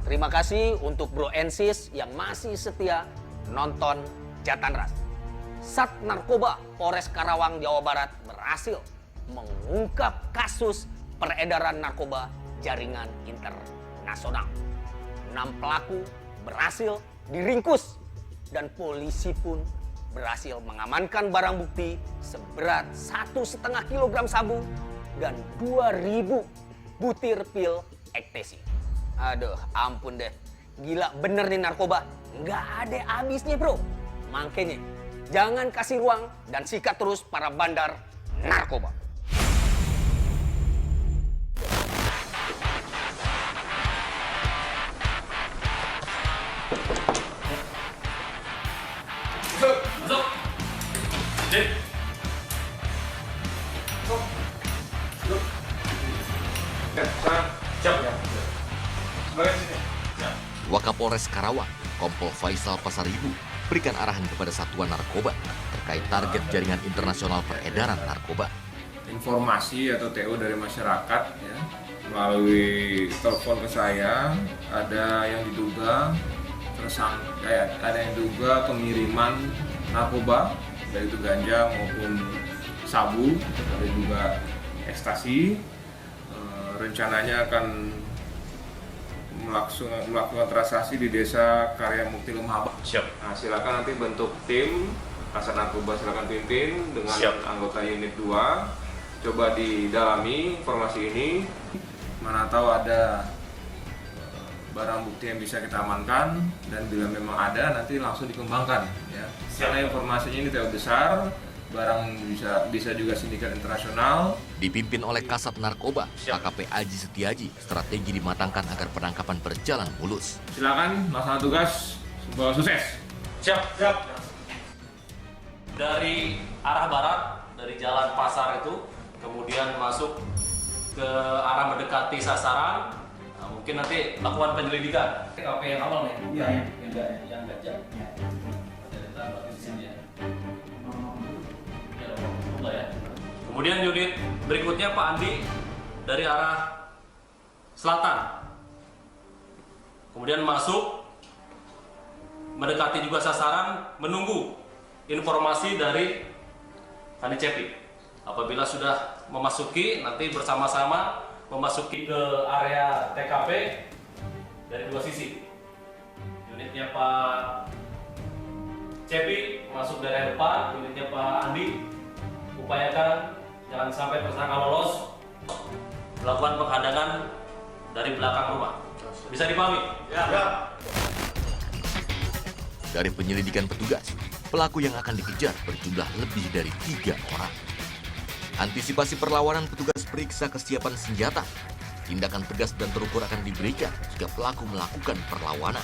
Terima kasih untuk Bro Ensis yang masih setia nonton Jatanras. Sat Narkoba Polres Karawang, Jawa Barat berhasil mengungkap kasus peredaran narkoba jaringan internasional. 6 pelaku berhasil diringkus dan polisi pun berhasil mengamankan barang bukti seberat 1,5 kilogram sabu dan 2.000 butir pil ecstasy. Aduh, ampun deh. Gila bener nih narkoba. Nggak ada habisnya, bro. Makanya, jangan kasih ruang dan sikat terus para bandar narkoba. Masuk. Cek. Siap. Wakapolres Karawang, Kompol Faisal Pasaribu, berikan arahan kepada satuan narkoba terkait target jaringan internasional peredaran narkoba. Informasi atau TO dari masyarakat ya, melalui telepon ke saya, ada yang diduga ada yang diduga pengiriman narkoba, baik itu ganja maupun sabu, ada juga ekstasi. Rencananya akan melakukan transaksi di Desa Karya Mukti Lemah. Siap. Nah, silakan nanti bentuk tim Kasat Narkoba, silakan pimpin dengan anggota unit 2. Coba didalami informasi ini. Mana tahu ada barang bukti yang bisa kita amankan, dan bila memang ada nanti langsung dikembangkan ya. Karena informasinya ini terlalu besar, barang bisa juga sindikat internasional. Dipimpin oleh Kasat Narkoba, AKP Aji Setiaji, strategi dimatangkan agar penangkapan berjalan mulus. Silakan laksana tugas, semoga sukses. Siap. Siap. Dari arah barat, dari jalan pasar itu, kemudian masuk ke arah mendekati sasaran. Nah, mungkin nanti lakukan penyelidikan. TKP yang awal nih? Iya, yang gajah. Kemudian unit berikutnya Pak Andi dari arah selatan. Kemudian masuk, mendekati juga sasaran, menunggu informasi dari Kani Cepi. Apabila sudah memasuki, nanti bersama-sama memasuki ke area TKP dari dua sisi. Unitnya Pak Cepi masuk dari depan, unitnya Pak Andi upayakan jangan sampai tersangka lolos, melakukan penghadangan dari belakang rumah. Bisa dipahami? Ya. Dari penyelidikan petugas, pelaku yang akan dikejar berjumlah lebih dari 3 orang. Antisipasi perlawanan, petugas periksa kesiapan senjata. Tindakan tegas dan terukur akan diberikan jika pelaku melakukan perlawanan.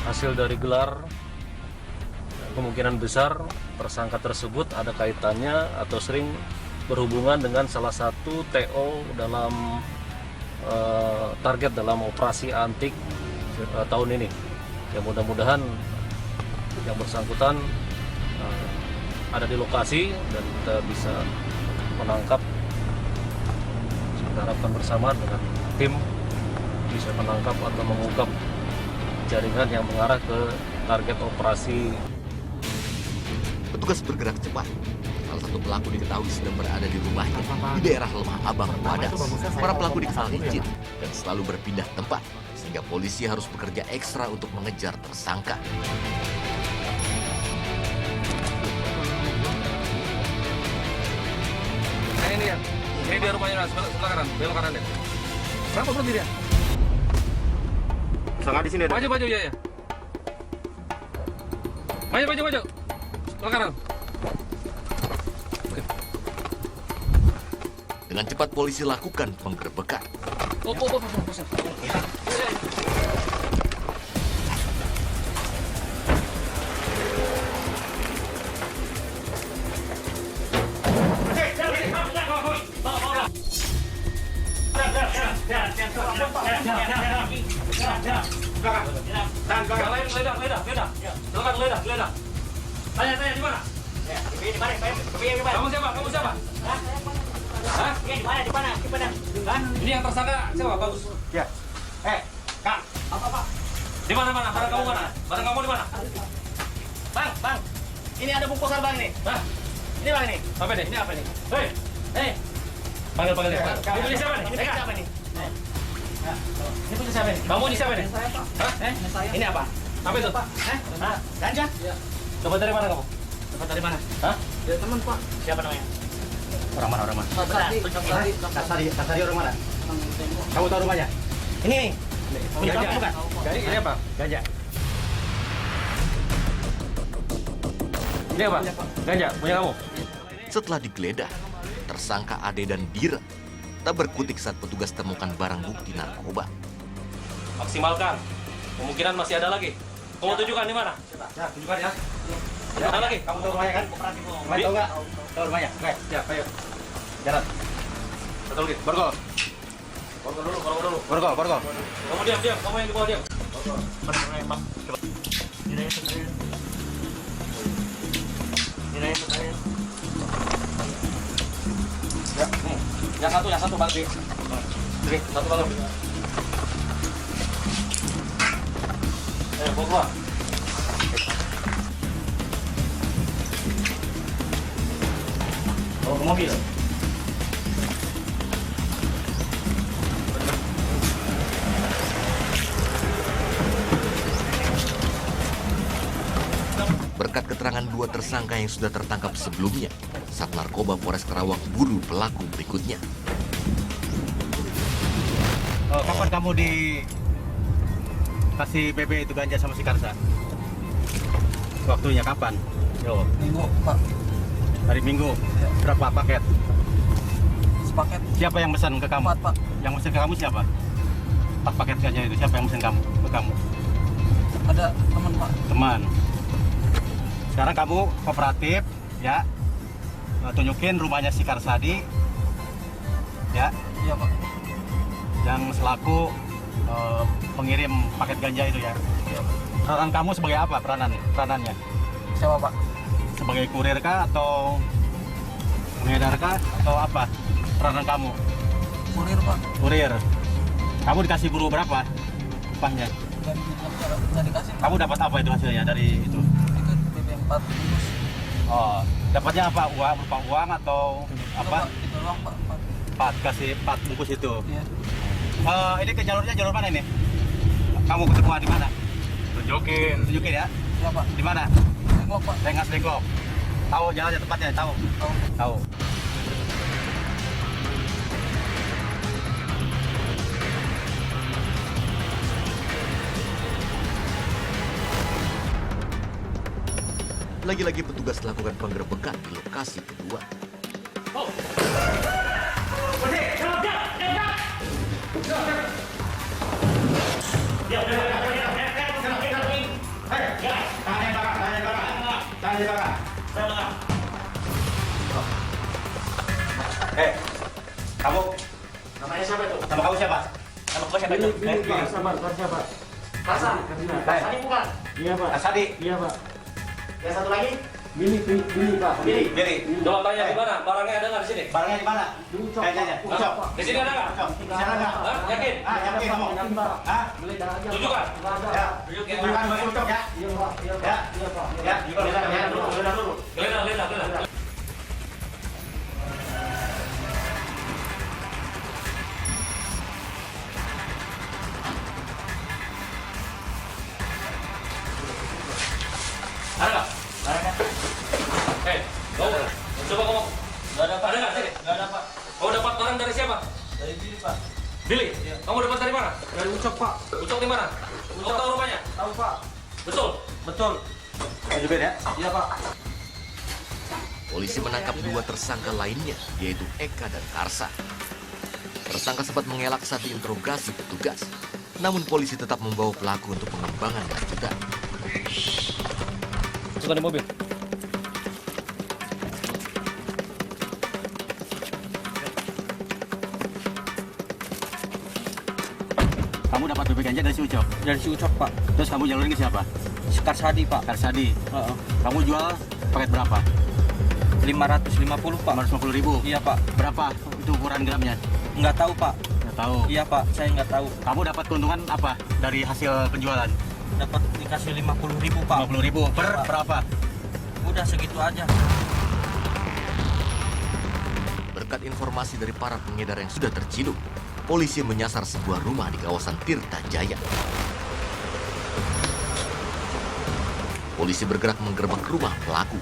Hasil dari gelar, kemungkinan besar tersangka tersebut ada kaitannya atau sering berhubungan dengan salah satu TO dalam target dalam operasi antik tahun ini. Ya, mudah-mudahan yang bersangkutan ada di lokasi dan kita bisa menangkap. Kita harapkan bersama dengan tim bisa menangkap atau mengungkap jaringan yang mengarah ke target operasi. Petugas bergerak cepat. Salah satu pelaku diketahui sedang berada di rumahnya di daerah Lemah Abang, Wadas. Para pelaku dikenal licin dan selalu berpindah tempat, sehingga polisi harus bekerja ekstra untuk mengejar tersangka. Ini dia rumahnya, sebelah kanan, belok kanan ya. Berapa berarti dia? Sangat di sini ada. Maju ya. Maju. Sebelah kanan. Oke. Dengan cepat polisi lakukan penggerbekan. Tanya di mana? Kamu siapa? Hah? Di mana? Ini yang tersangka siapa? Bagus. Ya. Kak. Apa? Di mana? Barang kamu mana? Barang kamu di mana? Bang. Ini ada bungkusan bang nih. Hah? Ini bang nih. Apa ini? Ini apa nih? Hei. Panggil dia. Kak. Ini punya siapa nih? Ini punya siapa nih? Ini punya siapa nih? Kamu ini siapa nih? Hah? Ini apa? Apa itu? Ganja? Dapat dari mana kamu? Dapat dari mana? Hah? Dari teman pak. Siapa namanya? Orang mana? Kasari orang mana? Kamu tahu rumahnya? Ini nih. Punya Ganja. kamu bukan? Ini apa? Ganja. Ini apa? Ganja, punya kamu? Setelah digeledah, tersangka Ade dan Dira tak berkutik saat petugas temukan barang bukti narkoba. Maksimalkan. Kemungkinan masih ada lagi. Kamu tunjukkan di mana? Ya, tunjukkan ya. Ada lagi? Kamu tahu rumahnya kan? Rumahnya tahu nggak? Tahu rumahnya? Oke, ya, ayo. Jalan. Satu lagi. Borgol. Borgol. Kamu diam. Kamu yang di bawah diam. Ya, nih. Yang satu bang. Oke, satu balon. Bawa keluar. Bawa ke mobil. Berkat keterangan dua tersangka yang sudah tertangkap sebelumnya, Sat Narkoba Polres Karawang buru pelaku berikutnya. Kapan kamu dikasih BB itu ganja sama si Karsa? Waktunya kapan? Minggu pak. Hari Minggu. Berapa paket? Sepaket. Siapa yang pesan ke kamu? 4 pak. Yang pesan ke kamu siapa? 4 paket ganja itu siapa yang pesan ke kamu? Ada teman pak. Teman. Sekarang kamu kooperatif, ya. Tunjukin rumahnya si Karsadi, ya. Iya pak. Yang selaku pengirim paket ganja itu ya. Iya pak. Peranan kamu sebagai apa peranannya? Siapa pak? Sebagai kurir kah atau pengedar kah atau apa? Peranan kamu? Kurir pak. Kurir. Kamu dikasih buru berapa? Upahnya? Dan nggak dikasih. Kamu dapat apa itu hasilnya dari itu? Itu BB 4 bungkus. Oh, dapatnya apa? Uang, berupa uang atau apa? Itu doang pak. 4, kasih 4 bungkus itu. Iya. Ini ke jalur mana ini? Kamu ketemu di mana? Tunjukin ya. Iya pak. Di mana? Tengok pak. Rengas Dengklok. Tahu jalannya tempatnya? Tahu. Tahu. Lagi-lagi petugas lakukan penggerbekan di lokasi kedua. Kamu? Namanya siapa itu? Nama kamu siapa? Nama gua siapa itu? Siapa? Hasan. Hasan ini bukan? Iya Pak. Asadi. Iya pak. Yang satu lagi? Billy Pak. Billy. Coba tanya di mana? Barangnya ada nggak di sini? Barangnya di mana? Kayaknya. Ucap. Di sini ada nggak? Di sana nggak? Hah? Yakin? Yakin kamu? Hah? Tunjukkan. Ya. Tunjukkan baju ucap ya. Ya. Ya. Geledah dulu. Geledah. Ada nggak? Kamu coba ngomong. Nggak ada pak. Ada nggak sini? Nggak ada pak. Kamu dapat barang dari siapa? Dari Billy pak. Billy. Kamu dapat dari mana? Dari Ucok pak. Ucok di mana? Kamu tahu rumahnya? Tahu pak. Betul. Betul. Tunjukin ya. Iya pak. Polisi menangkap 2 tersangka lainnya, yaitu Eka dan Karsa. Tersangka sempat mengelak saat diinterogasi petugas. Namun polisi tetap membawa pelaku untuk pengembangan lanjutan. Masukkan di mobil. Kamu dapat bebek ganja dari si Ucok? Dari si Ucok, Pak. Terus kamu jalurin ke siapa? Karsadi, Pak. Karsadi. Heeh. Kamu jual paket berapa? 550, Pak. 550.000. Iya, Pak. Berapa itu ukuran gramnya? Nggak tahu, Pak. Nggak tahu. Iya, Pak. Saya nggak tahu. Kamu dapat keuntungan apa dari hasil penjualan? Dapat dikasih 50.000, Pak. 50.000 per berapa? Udah segitu aja. Berkat informasi dari para pengedar yang sudah terciduk, polisi menyasar sebuah rumah di kawasan Tirta Jaya. Polisi bergerak menggerebek rumah pelaku.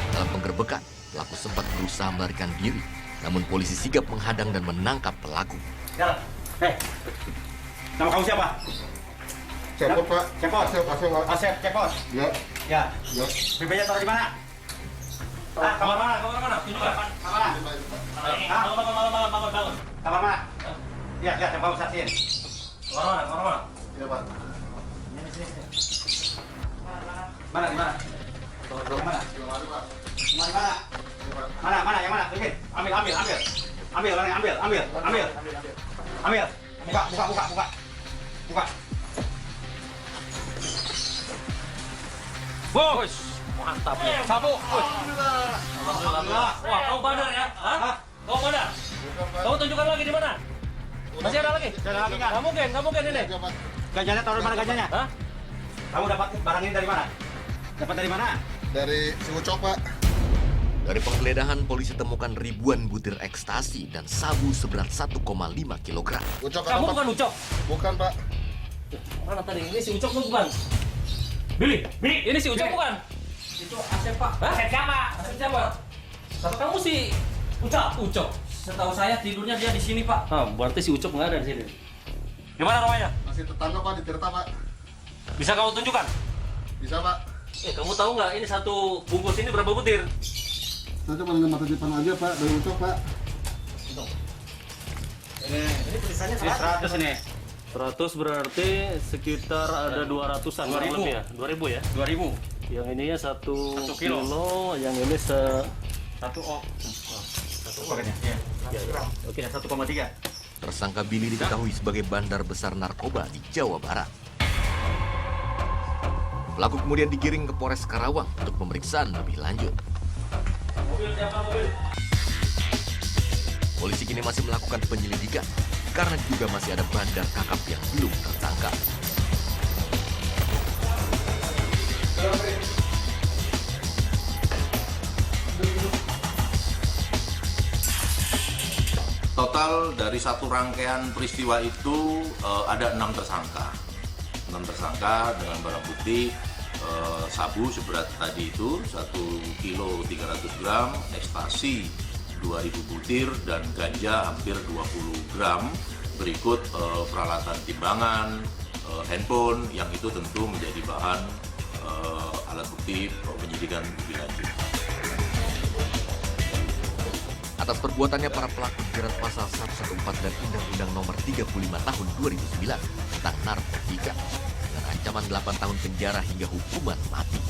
Dalam penggerbekan, pelaku sempat berusaha melarikan diri, namun polisi sigap menghadang dan menangkap pelaku. Jalan. Nama kamu siapa? Cepot, Pak. Cepot. Asep, Pak. Asep, Cepot. Ya. Ya. Ya. Bebeknya taruh di mana? Ah, kamar mana? Kamar mana? Tunjukkan. Kamar mana? Bangun. Kamar mana? Ya, yang kamu saksiin. Kamar mana? Ya, Pak. Mana, di mana? Yang mana? Yang mana? Mana? Yang mana? Tunjukin. Ambil. Ambil, mana? Ambil. Buka. Bos, mantap ya. Sapu. Alhamdulillah. Wah, kau bandar ya? Hah? Kau bandar? Kau tunjukkan lagi di mana? Masih ada lagi? Ada lagi nggak? Nggak mungkin ini. Ya, Pak. Gajahnya taruh di mana gajahnya? Hah? Kamu dapat barang ini dari mana? Dapat dari mana? Dari si Ucok, Pak. Dari penggeledahan, polisi temukan ribuan butir ekstasi dan sabu seberat 1,5 kg. Ucok Kamu apa, Pak? bukan Ucok. Bukan, Pak. Mana tadi? Ini si Ucok bukan? Billy, ini si Ucok bukan? Itu Asep, Pak. Hah? Asep siapa? Kata kamu si Ucok. Setahu saya tidurnya dia di sini, Pak. Ah, berarti si Ucok nggak ada di sini. Gimana rumahnya? Masih tetangga, Pak, di Tirta, Pak. Bisa kamu tunjukkan? Bisa, Pak. Kamu tahu nggak ini satu bungkus ini berapa butir? Saya cuma dengan mata depan aja, Pak. Dari Ucok, Pak. Ini tulisannya 100 ini. 100 berarti sekitar ada 200-an 2000. lebih ya? 2000 ya? 2000. Yang ininya 1 1 kilo. yang ini Satu paketnya. Iya. Oke. 1,3. Tersangka Billy diketahui sebagai bandar besar narkoba di Jawa Barat. Pelaku kemudian digiring ke Polres Karawang untuk pemeriksaan lebih lanjut. Mobil siapa mobil? Polisi kini masih melakukan penyelidikan karena juga masih ada bandar kakap yang belum tertangkap. Total dari satu rangkaian peristiwa itu ada 6 tersangka. 6 tersangka dengan barang bukti sabu seberat tadi itu 1 kilo 300 gram, ekstasi 2000 butir, dan ganja hampir 20 gram. Berikut peralatan timbangan, handphone yang itu tentu menjadi bahan alat bukti penyidikan lebih lanjut. Atas perbuatannya, para pelaku dijerat pasal 114 dan Undang-Undang Nomor 35 Tahun 2009 tentang narkotika dengan ancaman 8 tahun penjara hingga hukuman mati.